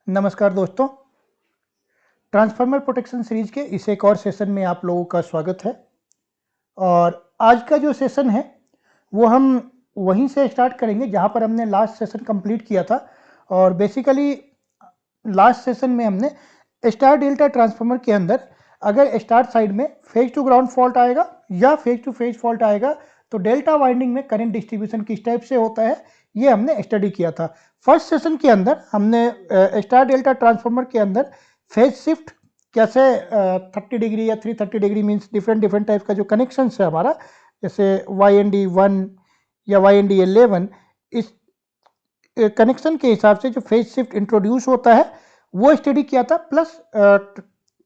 नमस्कार दोस्तों, transformer protection series के इस एक और सेशन में आप लोगों का स्वागत है। और आज का जो सेशन है वो हम वहीं से स्टार्ट करेंगे जहां पर हमने लास्ट सेशन कंप्लीट किया था। और बेसिकली लास्ट सेशन में हमने स्टार डेल्टा ट्रांसफार्मर के अंदर अगर स्टार साइड में फेज टू ग्राउंड फॉल्ट आएगा या फेज टू फेज फॉल्ट आएगा तो डेल्टा वाइंडिंग में करंट डिस्ट्रीब्यूशन किस टाइप से होता है ये हमने स्टडी किया था। फर्स्ट सेशन के अंदर हमने स्टार डेल्टा ट्रांसफार्मर के अंदर फेज शिफ्ट कैसे 30 डिग्री या 330 degree means different different type का जो कनेक्शन है हमारा, जैसे YND1 या YND11, इस कनेक्शन के हिसाब से जो फेज शिफ्ट इंट्रोड्यूस होता है वो स्टडी किया था। प्लस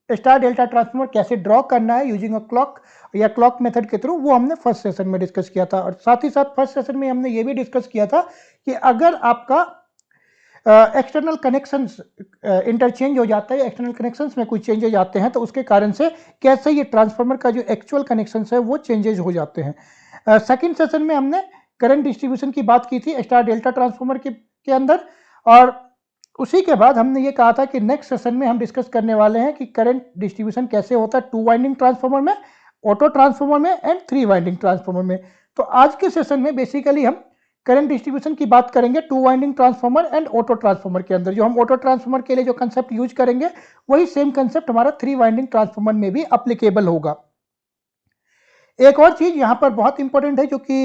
स्टार डेल्टा ट्रांसफार्मर कैसे ड्रॉ करना है यूजिंग अ क्लॉक या क्लॉक मेथड के थ्रू, वो हमने फर्स्ट सेशन में डिस्कस किया था। और साथ ही साथ फर्स्ट सेशन में हमने ये भी डिस्कस किया था कि अगर आपका एक्सटर्नल कनेक्शंस इंटरचेंज हो जाता है, एक्सटर्नल कनेक्शंस में कुछ चेंजेज आते हैं तो उसके कारण से कैसे ये ट्रांसफार्मर का जो एक्चुअल कनेक्शंस है वो चेंजेज हो जाते हैं। सेकंड सेशन में हमने करंट डिस्ट्रीब्यूशन की बात की थी स्टार डेल्टा ट्रांसफार्मर के अंदर। और उसी के बाद हमने ये कहा था कि नेक्स्ट सेशन में हम डिस्कस करने वाले हैं कि करंट डिस्ट्रीब्यूशन कैसे होता है 2 वाइंडिंग ट्रांसफार्मर में, ऑटो ट्रांसफार्मर में एंड 3 वाइंडिंग ट्रांसफार्मर में। तो आज के सेशन में बेसिकली हम करंट डिस्ट्रीब्यूशन की बात करेंगे 2 winding transformer and auto transformer के अंदर। जो हम ऑटो ट्रांसफार्मर के लिए जो कंसेप्ट यूज करेंगे वही सेम कंसेप्ट हमारा 3 वाइंडिंग ट्रांसफार्मर में भी अप्लीकेबल होगा। एक और चीज यहाँ पर बहुत इंपॉर्टेंट है जो कि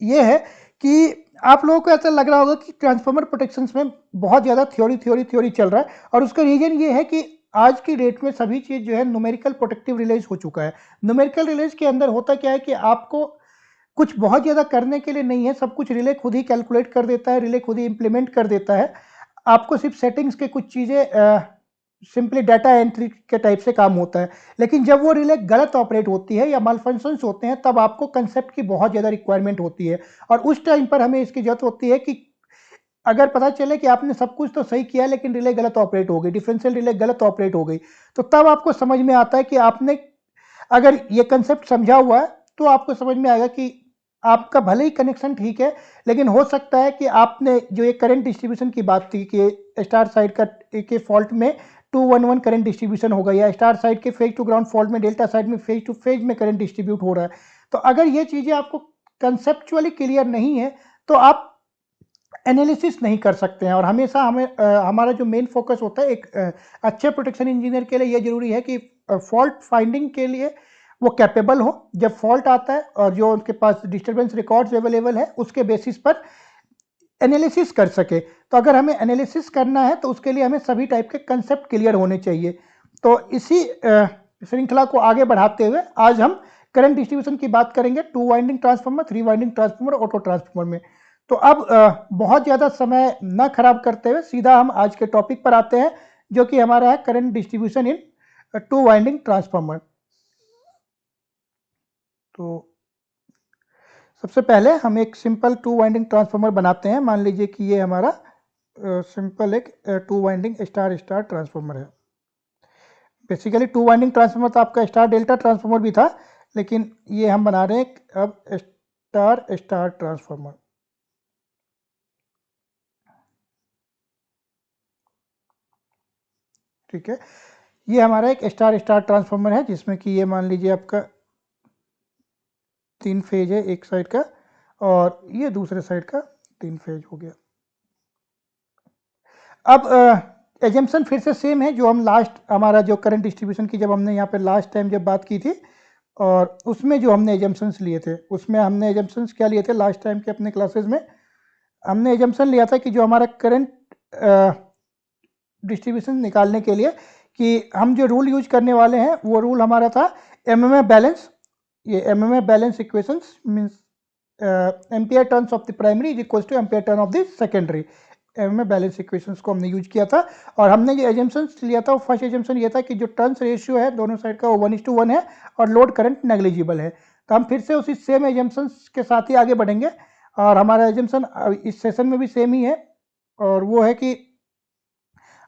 ये है कि आप लोगों को ऐसा लग रहा होगा कि ट्रांसफार्मर प्रोटेक्शन में बहुत ज़्यादा थ्योरी चल रहा है, और उसका रीजन ये है कि आज की डेट में सभी चीज़ जो है न्यूमेरिकल प्रोटेक्टिव रिलेज हो चुका है। न्यूमेरिकल रिलेज के अंदर होता क्या है कि आपको कुछ बहुत ज़्यादा करने के लिए नहीं है, सब कुछ रिले खुद ही कैलकुलेट कर देता है, रिले खुद ही इंप्लीमेंट कर देता है। आपको सिर्फ सेटिंग्स के कुछ चीज़ें सिंपली डाटा एंट्री के टाइप से काम होता है। लेकिन जब वो रिले गलत ऑपरेट होती है या मालफंक्शंस होते हैं तब आपको कंसेप्ट की बहुत ज़्यादा रिक्वायरमेंट होती है। और उस टाइम पर हमें इसकी जरूरत होती है कि अगर पता चले कि आपने सब कुछ तो सही किया लेकिन रिले गलत ऑपरेट हो गई, डिफरेंशियल रिले गलत ऑपरेट हो गई, तो तब आपको समझ में आता है कि आपने अगर ये कंसेप्ट समझा हुआ है तो आपको समझ में आएगा कि आपका भले ही कनेक्शन ठीक है लेकिन हो सकता है कि आपने जो ये करंट डिस्ट्रीब्यूशन की बात थी कि स्टार साइड का के फॉल्ट में 211 करंट डिस्ट्रीब्यूशन होगा या स्टार साइड के फेज टू ग्राउंड फॉल्ट में डेल्टा साइड में फेज टू फेज में करंट डिस्ट्रीब्यूट हो रहा है, तो अगर ये चीज़ें आपको कंसेप्चुअली क्लियर नहीं है तो आप एनालिसिस नहीं कर सकते हैं। और हमेशा हमारा जो मेन फोकस होता है एक अच्छे प्रोटेक्शन इंजीनियर के लिए ये जरूरी है कि फॉल्ट फाइंडिंग के लिए वो कैपेबल हो। जब फॉल्ट आता है और जो उनके पास डिस्टर्बेंस रिकॉर्ड्स अवेलेबल है उसके बेसिस पर एनालिसिस कर सके। तो अगर हमें एनालिसिस करना है तो उसके लिए हमें सभी टाइप के कंसेप्ट क्लियर होने चाहिए। तो इसी श्रृंखला को आगे बढ़ाते हुए आज हम करंट डिस्ट्रीब्यूशन की बात करेंगे 2 winding transformer, 3 winding transformer, auto transformer में। तो अब बहुत ज़्यादा समय न खराब करते हुए सीधा हम आज के टॉपिक पर आते हैं जो कि हमारा है current distribution in 2 winding transformer. तो सबसे पहले हम एक सिंपल 2 वाइंडिंग ट्रांसफार्मर बनाते हैं। मान लीजिए कि ये हमारा सिंपल एक 2 वाइंडिंग स्टार स्टार ट्रांसफार्मर है। बेसिकली 2 वाइंडिंग ट्रांसफार्मर तो आपका स्टार डेल्टा ट्रांसफार्मर भी था, लेकिन ये हम बना रहे हैं अब स्टार स्टार ट्रांसफार्मर। ठीक है, ये हमारा एक स्टार स्टार ट्रांसफार्मर है जिसमें कि ये मान लीजिए आपका 3 फेज है एक साइड का और ये दूसरे साइड का 3 फेज हो गया। अब एजम्पशन फिर से सेम है जो हम लास्ट हमारा जो करंट डिस्ट्रीब्यूशन की जब हमने यहाँ पे लास्ट टाइम जब बात की थी और उसमें जो हमने एजम्पशंस लिए थे उसमें हमने एजम्पशंस क्या लिए थे लास्ट टाइम के अपने क्लासेस में। हमने एजम्पशन लिया था कि जो हमारा करंट डिस्ट्रीब्यूशन निकालने के लिए कि हम जो रूल यूज करने वाले हैं वो रूल हमारा था एमएमएफ बैलेंस। ये MMF balance equations means ampere turns of the primary is equal two ampere turn off the secondary. MMF balance equations को हमने यूज किया था। और हमने जो एजम्पशंस लिया था वो फर्स्ट एजम्पशन ये था कि जो टर्न्स रेशियो है दोनों साइड का वो 1:1 है और लोड करंट नेग्लिजिबल है। तो हम फिर से उसी सेम एजम्पशंस के साथ ही आगे बढ़ेंगे और हमारा एजम्पशन इस सेशन में भी सेम ही है और वो है कि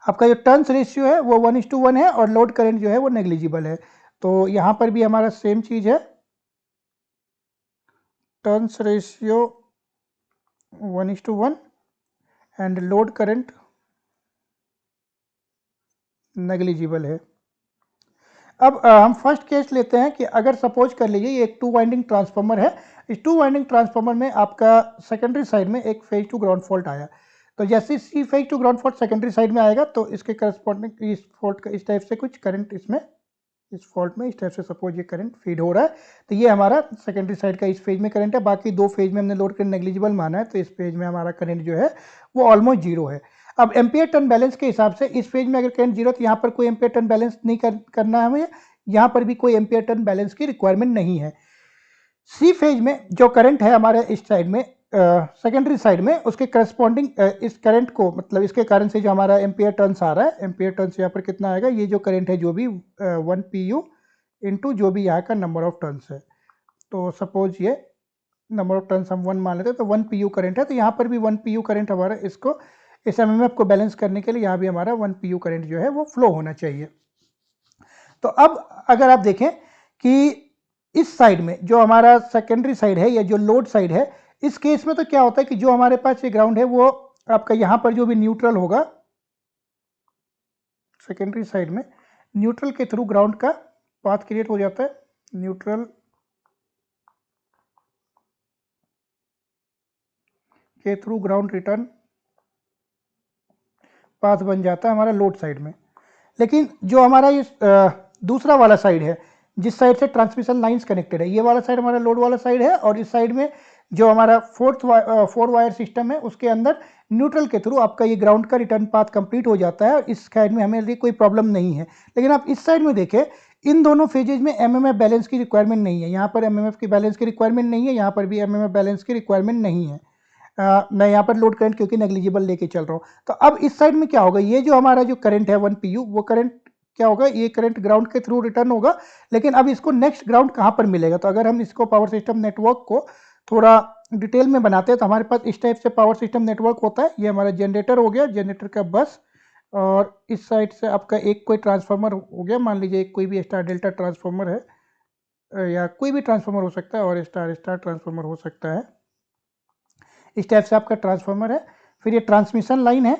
आपका जो टर्न्स रेशियो है वो 1:1 है और लोड करंट जो है वो नेग्लिजिबल है। तो यहाँ पर भी हमारा सेम चीज़ है, turns ratio 1:1 and load current negligible है। अब हम फर्स्ट केस लेते हैं कि अगर सपोज कर लीजिए ये एक 2 वाइंडिंग ट्रांसफार्मर है। इस 2 वाइंडिंग ट्रांसफार्मर में आपका सेकेंडरी साइड में एक फेज टू ग्राउंड फॉल्ट आया, तो जैसे C phase to ground fault secondary side में आएगा तो इसके करस्पॉन्डिंग इस फॉल्ट का इस टाइप से कुछ करंट इसमें इस फॉल्ट में इस टाइप से सपोज ये करंट फीड हो रहा है, तो ये हमारा सेकेंडरी साइड का इस फेज में करंट है। बाकी 2 फेज में हमने लोड करंट नेग्लिजिबल माना है, तो इस फेज में हमारा करंट जो है वो ऑलमोस्ट जीरो है। अब एम्पियर टर्न बैलेंस के हिसाब से इस फेज में अगर करंट जीरो, तो यहाँ पर कोई एम्पियर टर्न बैलेंस नहीं करना है हमें, यहाँ पर भी कोई एम्पियर टर्न बैलेंस की रिक्वायरमेंट नहीं है। सी फेज में जो करंट है हमारे इस साइड में सेकेंडरी साइड में, उसके करस्पॉन्डिंग इस करंट को मतलब इसके कारण से जो हमारा एम्पियर टर्न्स आ रहा है, एम्पियर टर्न्स यहाँ पर कितना आएगा, ये जो करंट है जो भी 1 pu इंटू जो भी यहाँ का नंबर ऑफ टर्न्स है, तो सपोज ये नंबर ऑफ टर्न्स हम 1 मान लेते हैं, तो 1 pu करंट है, तो यहाँ पर भी 1 pu करंट हमारा इसको इस एमएमएफ को बैलेंस करने के लिए यहाँ भी हमारा 1 pu करंट जो है वो फ्लो होना चाहिए। तो अब अगर आप देखें कि इस साइड में जो हमारा सेकेंडरी साइड है या जो लोड साइड है, इस केस में तो क्या होता है कि जो हमारे पास ये ग्राउंड है वो आपका यहाँ पर जो भी न्यूट्रल होगा सेकेंडरी साइड में, न्यूट्रल के थ्रू ग्राउंड का पाथ क्रिएट हो जाता है, न्यूट्रल के थ्रू ग्राउंड रिटर्न पाथ बन जाता है हमारा लोड साइड में। लेकिन जो हमारा ये दूसरा वाला साइड है जिस साइड से ट्रांसमिशन लाइंस कनेक्टेड है, ये वाला साइड हमारा लोड वाला साइड है, और इस साइड में जो हमारा 4 वायर सिस्टम है उसके अंदर न्यूट्रल के थ्रू आपका ये ग्राउंड का रिटर्न पाथ कंप्लीट हो जाता है, और इस साइड में हमें कोई प्रॉब्लम नहीं है। लेकिन आप इस साइड में देखें, इन दोनों फेजेज में एमएमएफ बैलेंस की रिक्वायरमेंट नहीं है, यहाँ पर एमएमएफ की बैलेंस की रिक्वायरमेंट नहीं है, यहाँ पर भी एमएमएफ बैलेंस की रिक्वायरमेंट नहीं है। मैं यहाँ पर लोड करंट क्योंकि नेग्लिजिबल लेके चल रहा हूँ। तो अब इस साइड में क्या होगा, ये जो हमारा जो करंट है 1 pu, वो करंट क्या होगा, ये करंट ग्राउंड के थ्रू रिटर्न होगा, लेकिन अब इसको नेक्स्ट ग्राउंड कहाँ पर मिलेगा। तो अगर हम इसको पावर सिस्टम नेटवर्क को थोड़ा डिटेल में बनाते हैं, तो हमारे पास इस टाइप से पावर सिस्टम नेटवर्क होता है। ये हमारा जनरेटर हो गया, जनरेटर का बस, और इस साइड से आपका एक कोई ट्रांसफार्मर हो गया, मान लीजिए कोई भी स्टार डेल्टा ट्रांसफार्मर है या कोई भी ट्रांसफार्मर हो सकता है, और स्टार स्टार ट्रांसफार्मर हो सकता है। इस टाइप से आपका ट्रांसफार्मर है। फिर ये ट्रांसमिशन लाइन है,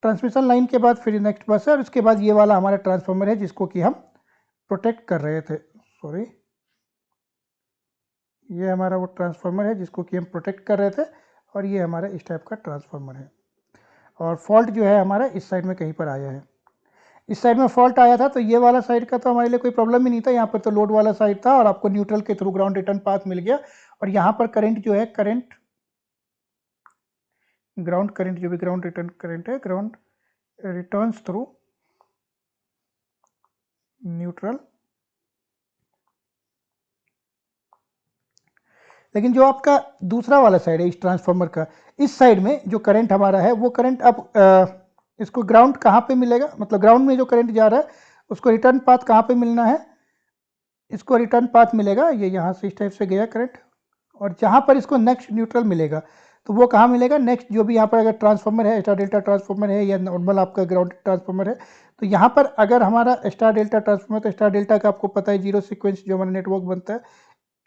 ट्रांसमिशन लाइन के बाद फिर नेक्स्ट बस है, और उसके बाद ये वाला हमारा ट्रांसफार्मर है जिसको कि हम प्रोटेक्ट कर रहे थे। सॉरी, ये हमारा वो ट्रांसफार्मर है जिसको कि हम प्रोटेक्ट कर रहे थे, और ये हमारा इस टाइप का ट्रांसफार्मर है। और फॉल्ट जो है हमारा इस साइड में कहीं पर आया है, इस साइड में फॉल्ट आया था, तो ये वाला साइड का तो हमारे लिए कोई प्रॉब्लम ही नहीं था, यहाँ पर तो लोड वाला साइड था और आपको न्यूट्रल के थ्रू ग्राउंड रिटर्न पाथ मिल गया। और यहाँ पर करंट जो है, करंट ग्राउंड करंट जो भी ग्राउंड रिटर्न करंट है, ग्राउंड रिटर्न्स थ्रू न्यूट्रल। लेकिन जो आपका दूसरा वाला साइड है इस ट्रांसफार्मर का, इस साइड में जो करंट हमारा है वो करंट अब इसको ग्राउंड कहाँ पे मिलेगा, मतलब ग्राउंड में जो करंट जा रहा है उसको रिटर्न पाथ कहाँ पे मिलना है, इसको रिटर्न पाथ मिलेगा ये यहाँ से इस टाइप से गया करंट, और जहाँ पर इसको नेक्स्ट न्यूट्रल मिलेगा तो वो कहाँ मिलेगा, नेक्स्ट जो भी यहाँ पर अगर ट्रांसफार्मर है, स्टार डेल्टा ट्रांसफार्मर है या नॉर्मल आपका ग्राउंड ट्रांसफार्मर है, तो यहाँ पर अगर हमारा स्टार डेल्टा ट्रांसफार्मर, तो स्टार डेल्टा का आपको पता है जीरो सीक्वेंस जो हमारा नेटवर्क बनता है,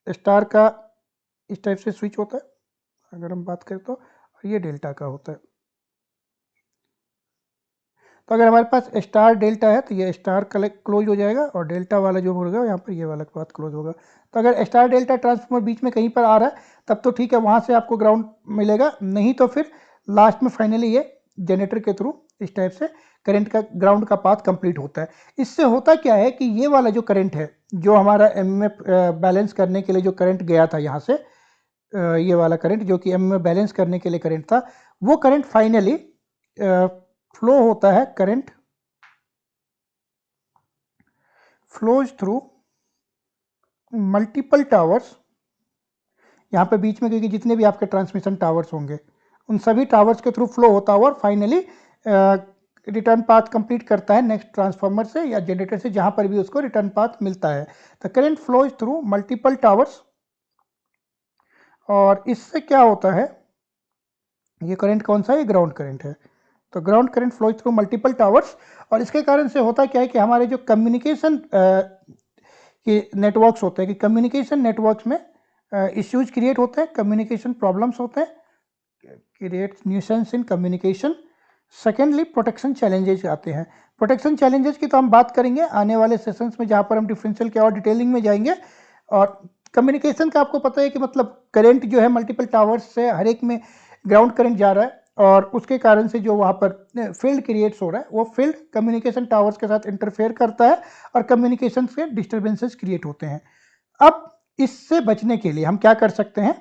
स्टार का इस टाइप से स्विच होता है अगर हम बात करें तो, और ये डेल्टा का होता है। तो अगर हमारे पास स्टार डेल्टा है तो ये स्टार क्लोज हो जाएगा, और डेल्टा वाला जो होगा यहाँ पर ये वाला बात क्लोज होगा। तो अगर स्टार डेल्टा ट्रांसफार्मर बीच में कहीं पर आ रहा है तब तो ठीक है, वहाँ से आपको ग्राउंड मिलेगा, नहीं तो फिर लास्ट में फाइनली ये जनरेटर के थ्रू इस टाइप से करंट का ग्राउंड का पाथ कंप्लीट होता है। इससे होता क्या है कि ये वाला जो करंट है, जो हमारा एमएमएफ बैलेंस करने के लिए जो करंट गया था यहाँ से, ये वाला करंट जो कि एमएमएफ बैलेंस करने के लिए करंट था, वो करंट फाइनली फ्लो होता है, current flows through multiple towers. यहाँ पे बीच में क्योंकि जितने भी आपके ट्रांसमिशन टावर्स होंगे उन सभी टावर्स के थ्रू फ्लो होता हुआ और फाइनली रिटर्न पाथ कंप्लीट करता है नेक्स्ट ट्रांसफार्मर से या जनरेटर से, जहाँ पर भी उसको रिटर्न पाथ मिलता है। तो current flows through multiple towers, और इससे क्या होता है, ये करंट कौन सा है, ये ग्राउंड करंट है। तो ground current flows through multiple towers, और इसके कारण से होता क्या है कि हमारे जो कम्युनिकेशन के नेटवर्क्स होते हैं, कि कम्युनिकेशन नेटवर्क्स में इश्यूज क्रिएट होते हैं, कम्युनिकेशन प्रॉब्लम्स होते हैं, create nuisance in communication. Secondly protection challenges आते हैं। प्रोटेक्शन चैलेंजेस की तो हम बात करेंगे आने वाले सेशंस में, जहाँ पर हम डिफरेंशियल के और डिटेलिंग में जाएंगे। और कम्युनिकेशन का आपको पता है कि मतलब करंट जो है मल्टीपल टावर्स से हर एक में ग्राउंड करंट जा रहा है, और उसके कारण से जो वहाँ पर फील्ड क्रिएट्स हो रहा है वो फील्ड कम्युनिकेशन टावर्स के साथ इंटरफेयर करता है और कम्युनिकेशन से डिस्टर्बेंसेस क्रिएट होते हैं। अब इससे बचने के लिए हम क्या कर सकते हैं?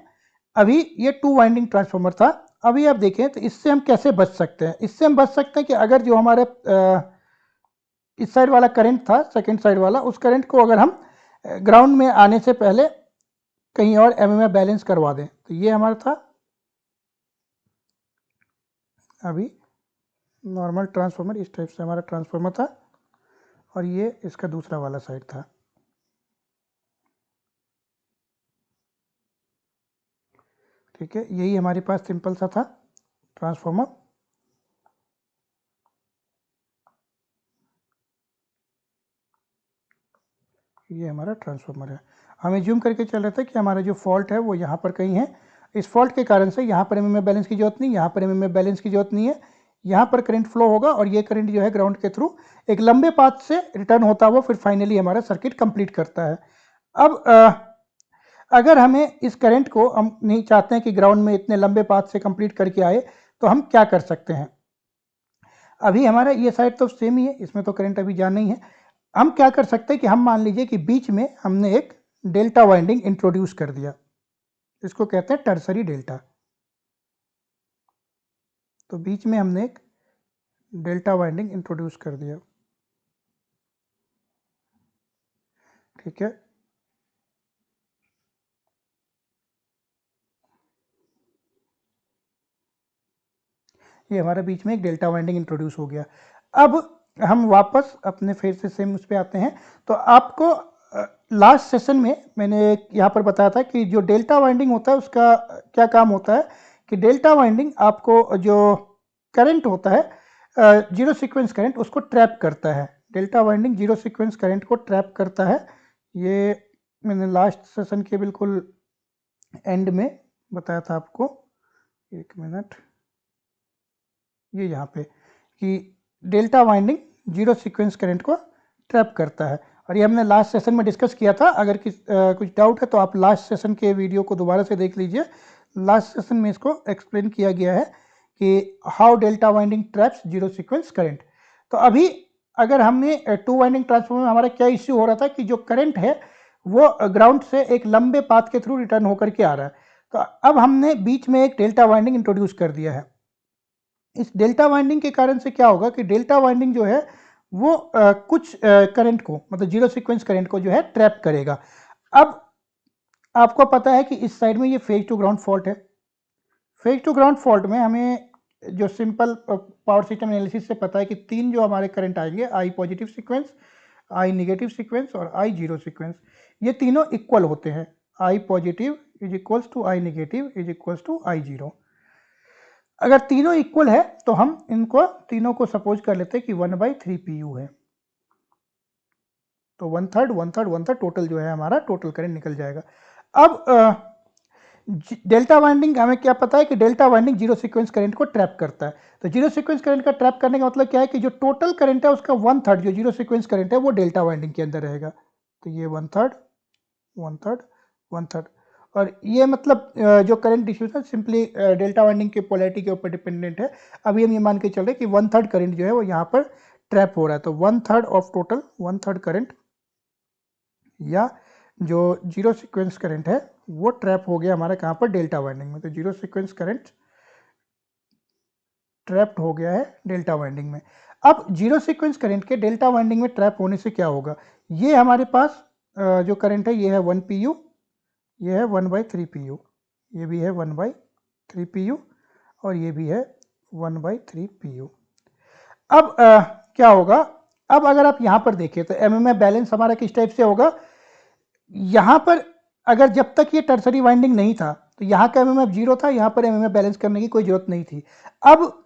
अभी ये 2 वाइंडिंग ट्रांसफार्मर था, अभी आप देखें तो इससे हम कैसे बच सकते हैं? इससे हम बच सकते हैं कि अगर जो हमारे इस साइड वाला करंट था, सेकंड साइड वाला, उस करंट को अगर हम ग्राउंड में आने से पहले कहीं और एमएमएफ बैलेंस करवा दें। तो ये हमारा था अभी नॉर्मल ट्रांसफार्मर, इस टाइप से हमारा ट्रांसफार्मर था, और ये इसका दूसरा वाला साइड था। ठीक है, यही हमारे पास सिंपल सा था ट्रांसफार्मर। ये हमारा ट्रांसफार्मर है। हम एज्यूम करके चल रहे थे कि हमारा जो फॉल्ट है वो यहाँ पर कहीं है। इस फॉल्ट के कारण से यहाँ पर एमएमएफ बैलेंस की जरूरत नहीं, यहाँ पर एमएमएफ बैलेंस की जरूरत नहीं है। यहाँ पर करंट फ्लो होगा और ये करंट जो है ग्राउंड के थ्रू एक लंबे पाथ से रिटर्न होता हुआ फिर फाइनली हमारा सर्किट कंप्लीट करता है। अब अगर हमें इस करंट को हम नहीं चाहते हैं कि ग्राउंड में इतने लंबे पाथ से कंप्लीट करके आए, तो हम क्या कर सकते हैं? अभी हमारा ये साइड तो सेम ही है, इसमें तो करंट अभी जाना ही है। हम क्या कर सकते हैं कि हम मान लीजिए कि बीच में हमने एक डेल्टा वाइंडिंग इंट्रोड्यूस कर दिया, इसको कहते हैं टर्सरी डेल्टा। तो बीच में हमने एक डेल्टा वाइंडिंग इंट्रोड्यूस कर दिया। ठीक है, ये हमारा बीच में एक डेल्टा वाइंडिंग इंट्रोड्यूस हो गया। अब हम वापस अपने फिर से सेम उस पर आते हैं। तो आपको लास्ट सेशन में मैंने यहाँ पर बताया था कि जो डेल्टा वाइंडिंग होता है उसका क्या काम होता है, कि डेल्टा वाइंडिंग आपको जो करंट होता है जीरो सीक्वेंस करंट, उसको ट्रैप करता है। Delta winding zero sequence current को ट्रैप करता है। ये मैंने लास्ट सेशन के बिल्कुल एंड में बताया था आपको। एक मिनट, ये यहाँ पे कि delta winding zero sequence current को ट्रैप करता है, और ये हमने लास्ट सेशन में डिस्कस किया था। अगर कुछ डाउट है तो आप लास्ट सेशन के वीडियो को दोबारा से देख लीजिए। लास्ट सेशन में इसको एक्सप्लेन किया गया है कि how delta winding traps zero sequence current. तो अभी अगर हमने 2 वाइंडिंग ट्रांसफार्मर में हमारा क्या इश्यू हो रहा था कि जो करंट है वो ग्राउंड से एक लंबे पाथ के थ्रू रिटर्न होकर के आ रहा है। तो अब हमने बीच में एक डेल्टा वाइंडिंग इंट्रोड्यूस कर दिया है। इस डेल्टा वाइंडिंग के कारण से क्या होगा कि डेल्टा वाइंडिंग जो है वो कुछ करंट को, मतलब जीरो सीक्वेंस करंट को जो है ट्रैप करेगा। अब आपको पता है कि इस साइड में ये फेज टू ग्राउंड फॉल्ट है। फेज टू ग्राउंड फॉल्ट में हमें जो सिंपल पावर सिस्टम एनालिसिस से पता है कि 3 जो हमारे करंट आएंगे, I positive sequence, I negative sequence और आई जीरो सीक्वेंस, ये तीनों इक्वल होते हैं। I positive is equals to I negative is equals to I zero. अगर तीनों इक्वल है तो हम इनको तीनों को सपोज कर लेते हैं कि 1/3 PU है। तो 1/3 1/3 1/3 टोटल जो है हमारा टोटल करंट निकल जाएगा। अब डेल्टा वाइंडिंग हमें क्या पता है कि delta winding zero sequence current को ट्रैप करता है। तो जीरो सीक्वेंस करंट का ट्रैप करने का मतलब क्या है कि जो टोटल करंट है उसका 1/3 जो जीरो सीक्वेंस करंट है वो डेल्टा वाइंडिंग के अंदर रहेगा। तो ये 1/3 1/3 1/3, और ये मतलब जो current distribution simply delta winding के पोलैरिटी के ऊपर डिपेंडेंट है। अभी हम ये मान के चल रहे हैं कि 1/3 करंट जो है वो यहाँ पर ट्रैप हो रहा है। तो 1/3 ऑफ टोटल 1/3 करंट या जो जीरो सीक्वेंस करंट है वो ट्रैप हो गया हमारा कहाँ पर, डेल्टा वाइंडिंग में। तो जीरो सीक्वेंस करंट ट्रैप्ड हो गया है डेल्टा वाइंडिंग में। अब जीरो सीक्वेंस करंट के डेल्टा वाइंडिंग में ट्रैप होने से क्या होगा, ये हमारे पास जो करंट है ये है 1 PU, ये है 1/3 PU, ये भी है 1/3 PU, और ये भी है 1/3 PU। अब क्या होगा, अब अगर आप यहाँ पर देखें तो एमएमएफ बैलेंस हमारा किस टाइप से होगा। यहाँ पर अगर जब तक ये टर्सरी वाइंडिंग नहीं था तो यहाँ का एमएमएफ जीरो था, यहाँ पर एमएमएफ बैलेंस करने की कोई जरूरत नहीं थी। अब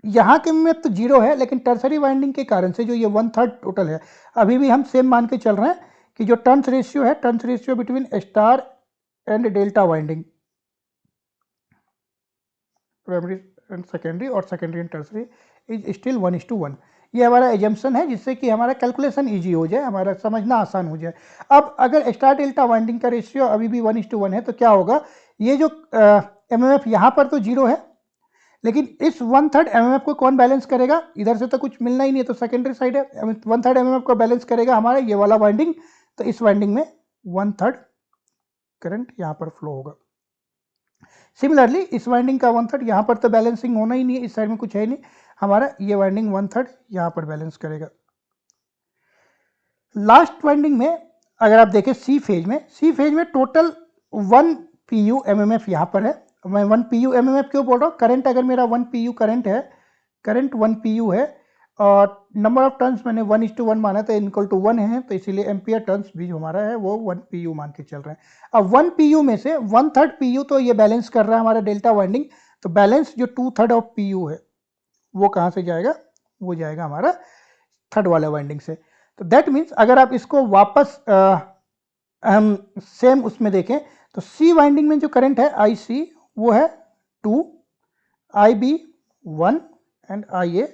यहाँ के एमएमएफ तो जीरो है, लेकिन टर्सरी वाइंडिंग के कारण से जो ये 1/3 टोटल है, अभी भी हम सेम मान के चल रहे हैं कि जो टर्न्स रेशियो है, turns ratio between star and delta winding, primary and secondary और secondary and tertiary is still 1:1। ये हमारा एजम्पशन है जिससे कि हमारा कैलकुलेशन ईजी हो जाए, हमारा समझना आसान हो जाए। अब अगर स्टार डेल्टा वाइंडिंग का रेशियो अभी भी 1:1 है तो क्या होगा, ये जो एमएमएफ यहाँ पर तो 0 है, लेकिन इस 1/3 एमएमएफ को कौन बैलेंस करेगा, इधर से तो कुछ मिलना ही नहीं है तो सेकेंडरी साइड है, 1/3 एमएमएफ को बैलेंस करेगा हमारा ये वाला वाइंडिंग। तो इस वाइंडिंग में 1/3 करंट यहाँ पर फ्लो होगा। सिमिलरली इस वाइंडिंग का 1/3 यहाँ पर तो बैलेंसिंग होना ही नहीं है, इस साइड में कुछ है ही नहीं, हमारा ये वाइंडिंग 1/3 यहाँ पर बैलेंस करेगा। लास्ट वाइंडिंग में अगर आप देखें सी फेज में टोटल 1 pu एमएमएफ यहाँ पर है। मैं 1 pu एमएमएफ क्यों बोल रहा हूँ, करंट अगर मेरा 1 pu करंट है, करंट 1 pu है और नंबर ऑफ टर्न्स मैंने 1:1 माना था, इक्वल टू 1 है, तो इसीलिए एम्पियर टर्न्स भी जो हमारा है वो 1 pu मान के चल रहे हैं। अब 1 pu में से 1/3 pu तो ये बैलेंस कर रहा है हमारा डेल्टा वाइंडिंग, तो बैलेंस जो 2/3 ऑफ pu है वो कहाँ से जाएगा, वो जाएगा हमारा थर्ड वाले वाइंडिंग से। तो दैट मीन्स अगर आप इसको वापस हम सेम उसमें देखें तो सी वाइंडिंग में जो करंट है IC वो है 2, IB 1 एंड IA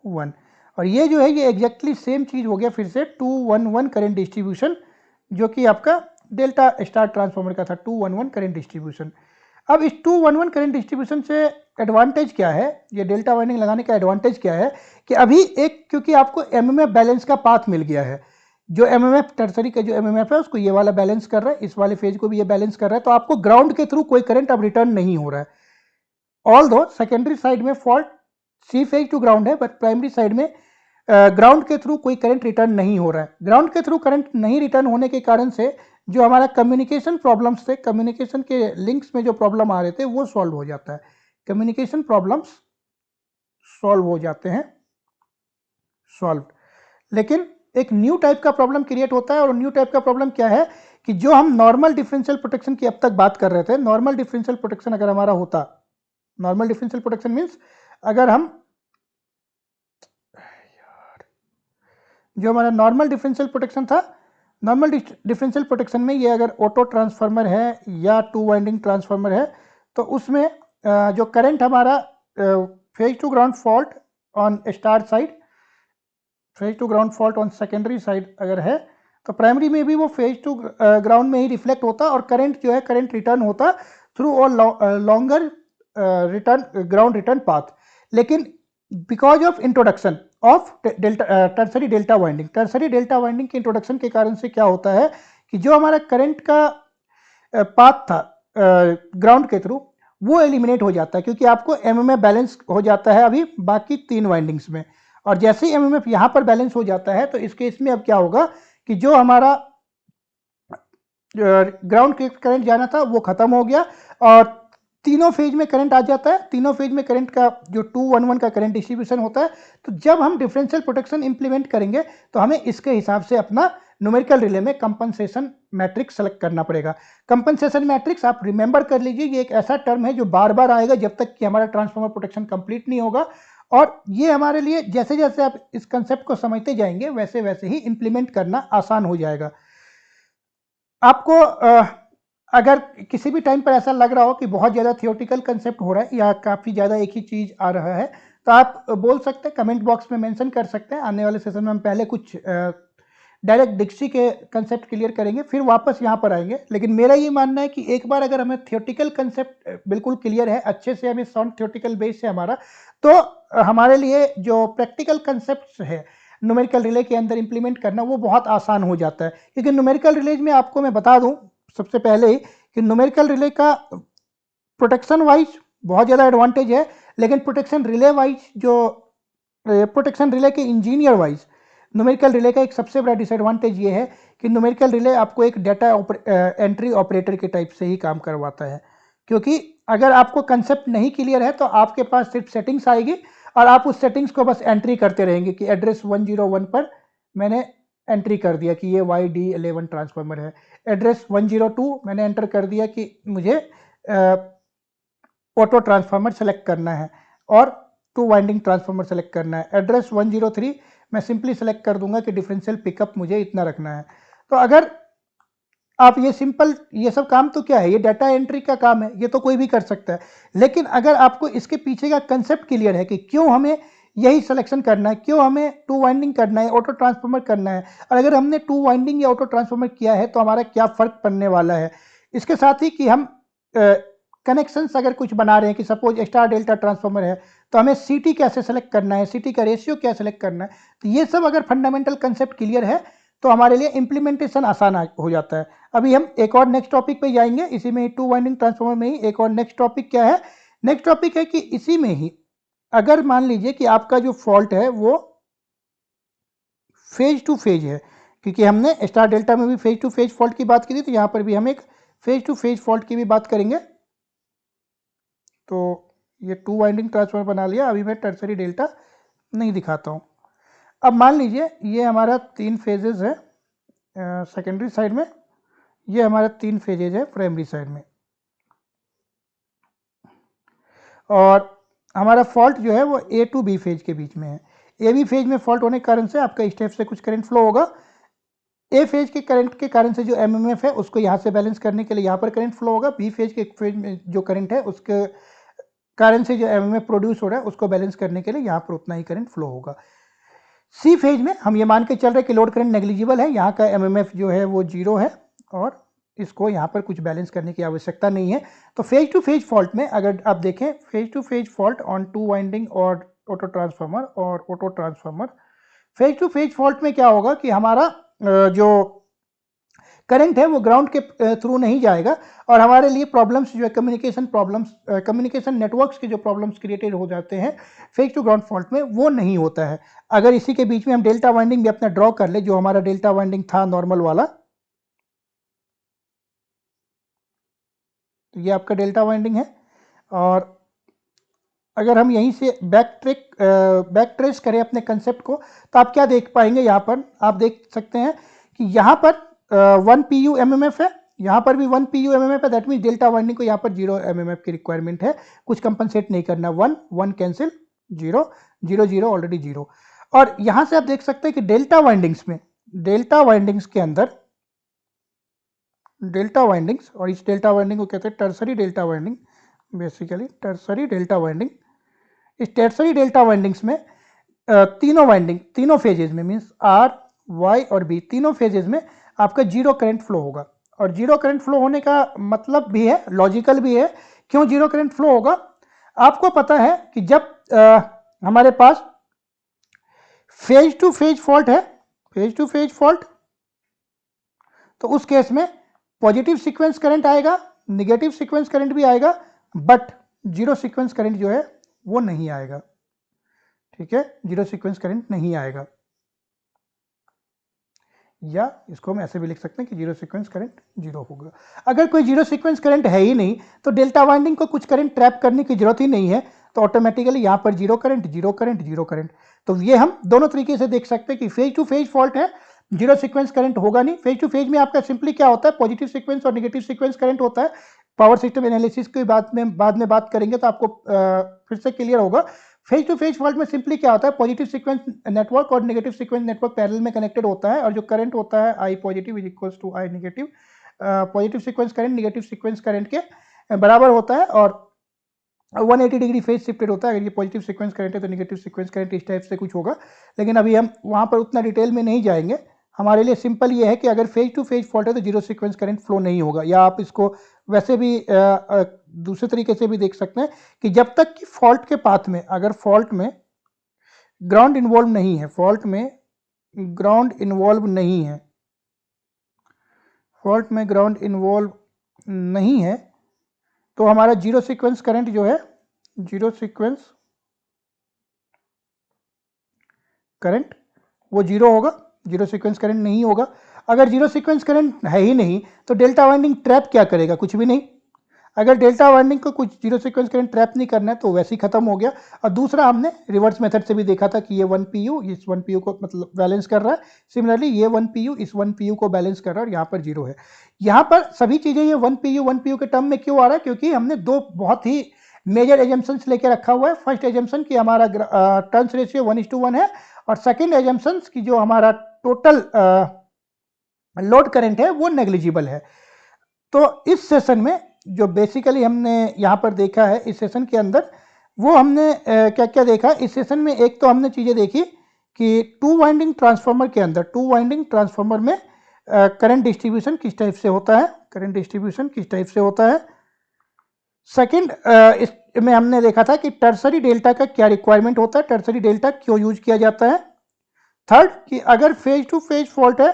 1, और ये जो है ये एग्जैक्टली सेम चीज हो गया फिर से 2-1-1 करंट डिस्ट्रीब्यूशन, जो कि आपका डेल्टा स्टार ट्रांसफार्मर का था 2-1-1 करंट डिस्ट्रीब्यूशन। अब इस 2-1-1 करंट डिस्ट्रीब्यूशन से एडवांटेज क्या है, ये डेल्टा वाइंडिंग लगाने का एडवांटेज क्या है कि अभी एक क्योंकि आपको एमएमएफ बैलेंस का पाथ मिल गया है, जो एमएमएफ टर्सरी का जो एमएमएफ है उसको ये वाला बैलेंस कर रहा है, इस वाले फेज को भी ये बैलेंस कर रहा है, तो आपको ग्राउंड के थ्रू कोई करंट अब रिटर्न नहीं हो रहा है। ऑल दो सेकेंडरी साइड में fault C phase to ground है, बट प्राइमरी साइड में ग्राउंड के थ्रू कोई करंट रिटर्न नहीं हो रहा है। ग्राउंड के थ्रू करंट नहीं रिटर्न होने के कारण से जो हमारा कम्युनिकेशन प्रॉब्लम्स थे, कम्युनिकेशन के लिंक्स में जो प्रॉब्लम आ रहे थे वो सॉल्व हो जाता है, कम्युनिकेशन प्रॉब्लम्स सॉल्व हो जाते हैं, सॉल्व। लेकिन एक न्यू टाइप का प्रॉब्लम क्रिएट होता है, और न्यू टाइप का प्रॉब्लम क्या है कि जो हम नॉर्मल डिफरेंशियल प्रोटेक्शन की अब तक बात कर रहे थे, नॉर्मल डिफरेंशियल प्रोटेक्शन अगर हमारा होता, नॉर्मल डिफरेंशियल प्रोटेक्शन मींस अगर हम जो हमारा नॉर्मल डिफरेंशियल प्रोटेक्शन था, नॉर्मल डिफरेंशियल प्रोटेक्शन में ये अगर ऑटो ट्रांसफार्मर है या 2 वाइंडिंग ट्रांसफार्मर है तो उसमें जो करंट हमारा phase to ground fault on star side, phase to ground fault on secondary side अगर है तो प्राइमरी में भी वो फेज टू ग्राउंड में ही रिफ्लेक्ट होता और करंट जो है करंट रिटर्न होता थ्रू और longer return ground return path. लेकिन because of introduction of tertiary delta winding, tertiary delta winding के इंट्रोडक्शन के कारण से क्या होता है कि जो हमारा करंट का पाथ था ग्राउंड के थ्रू वो एलिमिनेट हो जाता है, क्योंकि आपको एमएमएफ बैलेंस हो जाता है अभी बाकी 3 वाइंडिंग्स में, और जैसे ही एमएमएफ यहाँ पर बैलेंस हो जाता है तो इस केस में अब क्या होगा कि जो हमारा ग्राउंड के करंट जाना था वो खत्म हो गया और तीनों फेज में करंट आ जाता है। तीनों फेज में करंट का जो 2-1-1 का करंट डिस्ट्रीब्यूशन होता है, तो जब हम डिफरेंशियल प्रोटेक्शन इंप्लीमेंट करेंगे तो हमें इसके हिसाब से अपना न्यूमेरिकल रिले में कंपनसेशन मैट्रिक्स सेलेक्ट करना पड़ेगा। कंपनसेशन मैट्रिक्स आप रिमेंबर कर लीजिए, ये एक ऐसा टर्म है जो बार बार आएगा जब तक कि हमारा ट्रांसफार्मर प्रोटेक्शन कंप्लीट नहीं होगा, और ये हमारे लिए जैसे जैसे आप इस कंसेप्ट को समझते जाएंगे वैसे वैसे ही इंप्लीमेंट करना आसान हो जाएगा। आपको अगर किसी भी टाइम पर ऐसा लग रहा हो कि बहुत ज़्यादा थियोरटिकल कंसेप्ट हो रहा है या काफ़ी ज़्यादा एक ही चीज़ आ रहा है, तो आप बोल सकते हैं, कमेंट बॉक्स में मेंशन कर सकते हैं। आने वाले सेशन में हम पहले कुछ डायरेक्ट डिक्सी के कंसेप्ट क्लियर करेंगे, फिर वापस यहाँ पर आएंगे। लेकिन मेरा ये मानना है कि एक बार अगर हमें थियोरटिकल कंसेप्ट बिल्कुल क्लियर है, अच्छे से हमें साउंड थियोरटिकल बेस है हमारा, तो हमारे लिए जो प्रैक्टिकल कंसेप्ट है न्यूमेरिकल रिले के अंदर इंप्लीमेंट करना वो बहुत आसान हो जाता है। क्योंकि न्यूमेरिकल रिले में आपको मैं बता दूं सबसे पहले ही कि न्यूमेरिकल रिले का प्रोटेक्शन वाइज बहुत ज़्यादा एडवांटेज है, लेकिन प्रोटेक्शन रिले वाइज जो प्रोटेक्शन रिले के इंजीनियर वाइज न्यूमेरिकल रिले का एक सबसे बड़ा डिसएडवांटेज ये है कि न्यूमेरिकल रिले आपको एक डाटा एंट्री ऑपरेटर के टाइप से ही काम करवाता है। क्योंकि अगर आपको कंसेप्ट नहीं क्लियर है तो आपके पास सिर्फ सेटिंग्स आएगी और आप उस सेटिंग्स को बस एंट्री करते रहेंगे कि एड्रेस 101 पर मैंने एंट्री कर दिया कि ये YD11 ट्रांसफार्मर है, एड्रेस 102 मैंने एंटर कर दिया कि मुझे ऑटो ट्रांसफार्मर सेलेक्ट करना है और 2 वाइंडिंग ट्रांसफार्मर सेलेक्ट करना है, एड्रेस 103 मैं सिंपली सेलेक्ट कर दूंगा कि डिफरेंशियल पिकअप मुझे इतना रखना है। तो अगर आप ये सिंपल, ये सब काम तो क्या है, ये डाटा एंट्री का काम है, ये तो कोई भी कर सकता है। लेकिन अगर आपको इसके पीछे का कंसेप्ट क्लियर है कि क्यों हमें यही सिलेक्शन करना है, क्यों हमें टू वाइंडिंग करना है, ऑटो ट्रांसफार्मर करना है, और अगर हमने टू वाइंडिंग या ऑटो ट्रांसफार्मर किया है तो हमारा क्या फ़र्क पड़ने वाला है, इसके साथ ही कि हम कनेक्शंस अगर कुछ बना रहे हैं कि सपोज स्टार डेल्टा ट्रांसफार्मर है तो हमें सीटी कैसे सेलेक्ट करना है, सीटी का रेशियो क्या सेलेक्ट करना है, तो ये सब अगर फंडामेंटल कंसेप्ट क्लियर है तो हमारे लिए इम्प्लीमेंटेशन आसान हो जाता है। अभी हम एक और नेक्स्ट टॉपिक पे जाएंगे, इसी में ही टू वाइंडिंग ट्रांसफार्मर में ही एक और नेक्स्ट टॉपिक क्या है, नेक्स्ट टॉपिक है कि इसी में ही अगर मान लीजिए कि आपका जो फॉल्ट है वो फेज टू फेज है, क्योंकि हमने स्टार डेल्टा में भी फेज टू फेज फॉल्ट की बात की थी, तो यहाँ पर भी हम एक फेज टू फेज फॉल्ट की भी बात करेंगे। तो ये टू वाइंडिंग ट्रांसफार्मर बना लिया, अभी मैं टर्सरी डेल्टा नहीं दिखाता हूँ। अब मान लीजिए ये हमारा 3 फेजेज है सेकेंडरी साइड में, ये हमारा 3 फेजेज है प्राइमरी साइड में, और हमारा फॉल्ट जो है वो ए टू बी फेज के बीच में है। ए बी फेज में फॉल्ट होने के कारण से आपका स्टेप से कुछ करंट फ्लो होगा, ए फेज के करंट के कारण से जो एमएमएफ है उसको यहाँ से बैलेंस करने के लिए यहाँ पर करंट फ्लो होगा, बी फेज के फेज में जो करंट है उसके कारण से जो एमएमएफ प्रोड्यूस हो रहा है उसको बैलेंस करने के लिए यहाँ पर उतना ही करंट फ्लो होगा। सी फेज में हम ये मान के चल रहे हैं कि लोड करंट नेग्लिजिबल है, यहाँ का एमएमएफ जो है वो 0 है और इसको यहाँ पर कुछ बैलेंस करने की आवश्यकता नहीं है। तो फेज टू फेज फॉल्ट में अगर आप देखें, phase to phase fault on two winding और ऑटो ट्रांसफार्मर और auto transformer, phase to phase fault में क्या होगा कि हमारा जो करंट है वो ग्राउंड के थ्रू नहीं जाएगा, और हमारे लिए प्रॉब्लम्स जो है कम्युनिकेशन प्रॉब्लम्स, कम्युनिकेशन नेटवर्क्स के जो प्रॉब्लम्स क्रिएटेड हो जाते हैं फेज टू ग्राउंड फॉल्ट में, वो नहीं होता है। अगर इसी के बीच में हम डेल्टा वाइंडिंग भी अपना ड्रॉ कर ले, जो हमारा डेल्टा वाइंडिंग था नॉर्मल वाला, तो ये आपका डेल्टा वाइंडिंग है, और अगर हम यहीं से बैक ट्रेस करें अपने कंसेप्ट को तो आप क्या देख पाएंगे, यहाँ पर आप देख सकते हैं कि यहाँ पर 1 pu एमएमएफ है, यहाँ पर भी 1 pu एमएमएफ है, दैट मीन डेल्टा वाइंडिंग को यहाँ पर 0 एमएमएफ की रिक्वायरमेंट है, कुछ कंपनसेट नहीं करना, 1 1 कैंसिल, 0 0 0 ऑलरेडी 0। और यहाँ से आप देख सकते हैं कि डेल्टा वाइंडिंग्स में, डेल्टा वाइंडिंग्स के अंदर, डेल्टा वाइंडिंग्स, और इस डेल्टा वाइंडिंग को कहते हैं tertiary delta winding, basically tertiary delta winding. इस टर्सरी डेल्टा वाइंडिंग्स में तीनों वाइंडिंग, तीनों फेजेज में, मीन्स आर वाई और बी, तीनों फेजेज में आपका 0 करंट फ्लो होगा। और 0 करंट फ्लो होने का मतलब भी है, लॉजिकल भी है। क्यों 0 करंट फ्लो होगा? आपको पता है कि जब हमारे पास फेज टू फेज फॉल्ट है, फेज टू फेज फॉल्ट, तो उस केस में पॉजिटिव सीक्वेंस करंट आएगा, निगेटिव सीक्वेंस करंट भी आएगा, बट 0 सीक्वेंस करंट जो है वो नहीं आएगा। ठीक है, 0 सीक्वेंस करंट नहीं आएगा, या इसको हम ऐसे भी लिख सकते हैं कि 0 सीक्वेंस करंट 0 होगा। अगर कोई 0 सीक्वेंस करंट है ही नहीं तो डेल्टा वाइंडिंग को कुछ करंट ट्रैप करने की जरूरत ही नहीं है, तो ऑटोमेटिकली यहाँ पर 0 करंट 0 करंट 0 करंट। तो ये हम दोनों तरीके से देख सकते हैं कि फेज टू फेज फॉल्ट है, 0 सीक्वेंस करंट होगा नहीं। फेज टू फेज में आपका सिंपली क्या होता है, पॉजिटिव सीक्वेंस और नेगेटिव सीक्वेंस करंट होता है। पावर सिस्टम एनालिसिस की बाद में बात करेंगे तो आपको फिर से क्लियर होगा। फेज टू फेज फॉल्ट में सिंपली क्या होता है, पॉजिटिव सीक्वेंस नेटवर्क और नेगेटिव सीक्वेंस नेटवर्क पैरेलल में कनेक्टेड होता है, और जो करंट होता है I positive is equals to I negative, positive sequence current negative sequence current के बराबर होता है, और 180 डिग्री फेज शिफ्टेड होता है। अगर ये पॉजिटिव सीक्वेंस करंट है तो नेगेटिव सीक्वेंस करंट इस टाइप से कुछ होगा, लेकिन अभी हम वहाँ पर उतना डिटेल में नहीं जाएंगे। हमारे लिए सिंपल ये है कि अगर फेज टू फेज फॉल्ट है तो 0 सीक्वेंस करंट फ्लो नहीं होगा, या आप इसको वैसे भी दूसरे तरीके से भी देख सकते हैं कि जब तक कि फॉल्ट के पाथ में, अगर फॉल्ट में ग्राउंड इन्वॉल्व नहीं है, फॉल्ट में ग्राउंड इन्वॉल्व नहीं है, फॉल्ट में ग्राउंड इन्वॉल्व नहीं है, तो हमारा 0 सीक्वेंस करंट जो है, 0 सीक्वेंस करंट वो 0 होगा, 0 सीक्वेंस करंट नहीं होगा। अगर 0 सीक्वेंस करंट है ही नहीं तो डेल्टा वाइंडिंग ट्रैप क्या करेगा, कुछ भी नहीं। अगर डेल्टा वाइंडिंग को कुछ 0 सीक्वेंस करंट ट्रैप नहीं करना है तो वैसे ही खत्म हो गया। और दूसरा हमने रिवर्स मेथड से भी देखा था कि ये 1 pu इस 1 pu को मतलब बैलेंस कर रहा है, सिमिलरली ये 1 pu इस 1 pu को बैलेंस कर रहा है, और यहाँ पर 0 है। यहाँ पर सभी चीज़ें ये 1 pu के टर्म में क्यों आ रहा है, क्योंकि हमने दो बहुत ही मेजर एजम्पन्स लेके रखा हुआ है। फर्स्ट एजम्पन कि हमारा टर्न्स रेशियो 1:1 है, और सेकेंड एजम्पन्स की जो हमारा टोटल लोड करंट है वो नेग्लिजिबल है। तो इस सेशन में जो बेसिकली हमने यहाँ पर देखा है इस सेशन के अंदर, वो हमने क्या क्या देखा इस सेशन में। एक तो हमने चीज़ें देखी कि टू वाइंडिंग ट्रांसफार्मर के अंदर, टू वाइंडिंग ट्रांसफार्मर में करंट डिस्ट्रीब्यूशन किस टाइप से होता है, करंट डिस्ट्रीब्यूशन किस टाइप से होता है। सेकंड, इसमें हमने देखा था कि टर्सरी डेल्टा का क्या रिक्वायरमेंट होता है, टर्सरी डेल्टा क्यों यूज किया जाता है। थर्ड, कि अगर फेज टू फेज फॉल्ट है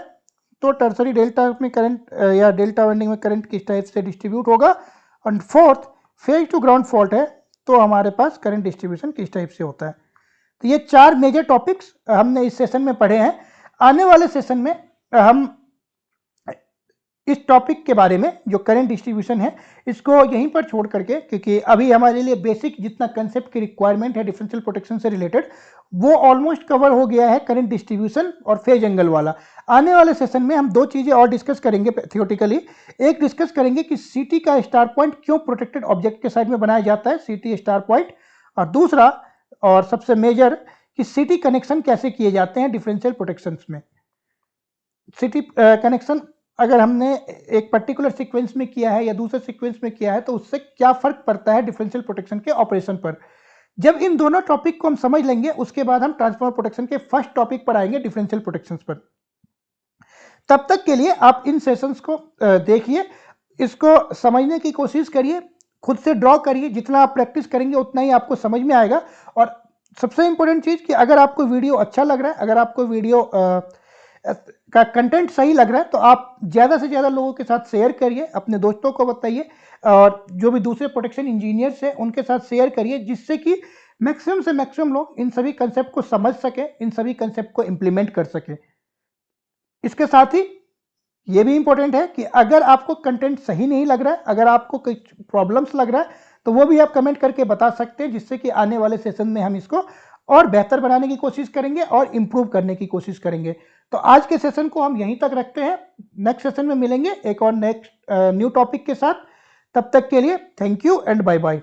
तो टर्सरी डेल्टा में करंट या डेल्टा वाइंडिंग में करंट किस टाइप से डिस्ट्रीब्यूट होगा। और fourth, phase to ground fault है तो हमारे पास करंट डिस्ट्रीब्यूशन किस टाइप से होता है। तो ये 4 मेजर टॉपिक्स हमने इस सेशन में पढ़े हैं। आने वाले सेशन में हम इस टॉपिक के बारे में, जो करंट डिस्ट्रीब्यूशन है, इसको यहीं पर छोड़ करके, क्योंकि अभी हमारे लिए बेसिक जितना कंसेप्ट की रिक्वायरमेंट है डिफरेंशियल प्रोटेक्शन से रिलेटेड, वो ऑलमोस्ट कवर हो गया है, करंट डिस्ट्रीब्यूशन और फेज एंगल वाला। आने वाले सेशन में हम 2 चीज़ें और डिस्कस करेंगे थियोरेटिकली। एक डिस्कस करेंगे कि सीटी का स्टार पॉइंट क्यों प्रोटेक्टेड ऑब्जेक्ट के साइड में बनाया जाता है, सीटी स्टार पॉइंट। और दूसरा और सबसे मेजर, कि सीटी कनेक्शन कैसे किए जाते हैं डिफरेंशियल प्रोटेक्शन में। सीटी कनेक्शन अगर हमने एक पर्टिकुलर सीक्वेंस में किया है या दूसरे सीक्वेंस में किया है तो उससे क्या फर्क पड़ता है डिफरेंशियल प्रोटेक्शन के ऑपरेशन पर। जब इन दोनों टॉपिक को हम समझ लेंगे उसके बाद हम ट्रांसफॉर्मर प्रोटेक्शन के फर्स्ट टॉपिक पर आएंगे, डिफरेंशियल प्रोटेक्शन पर। तब तक के लिए आप इन सेशंस को देखिए, इसको समझने की कोशिश करिए, खुद से ड्रॉ करिए। जितना आप प्रैक्टिस करेंगे उतना ही आपको समझ में आएगा। और सबसे इंपॉर्टेंट चीज़ कि अगर आपको वीडियो अच्छा लग रहा है, अगर आपको वीडियो का कंटेंट सही लग रहा है तो आप ज़्यादा से ज़्यादा लोगों के साथ शेयर करिए, अपने दोस्तों को बताइए और जो भी दूसरे प्रोटेक्शन इंजीनियर्स हैं उनके साथ शेयर करिए, जिससे कि मैक्सिमम से मैक्सिमम लोग इन सभी कंसेप्ट को समझ सकें, इन सभी कंसेप्ट को इम्प्लीमेंट कर सकें। इसके साथ ही ये भी इंपॉर्टेंट है कि अगर आपको कंटेंट सही नहीं लग रहा है, अगर आपको कोई प्रॉब्लम्स लग रहा है, तो वो भी आप कमेंट करके बता सकते हैं, जिससे कि आने वाले सेशन में हम इसको और बेहतर बनाने की कोशिश करेंगे और इम्प्रूव करने की कोशिश करेंगे। तो आज के सेशन को हम यहीं तक रखते हैं। नेक्स्ट सेशन में मिलेंगे एक और नेक्स्ट न्यू टॉपिक के साथ। तब तक के लिए thank you and bye bye.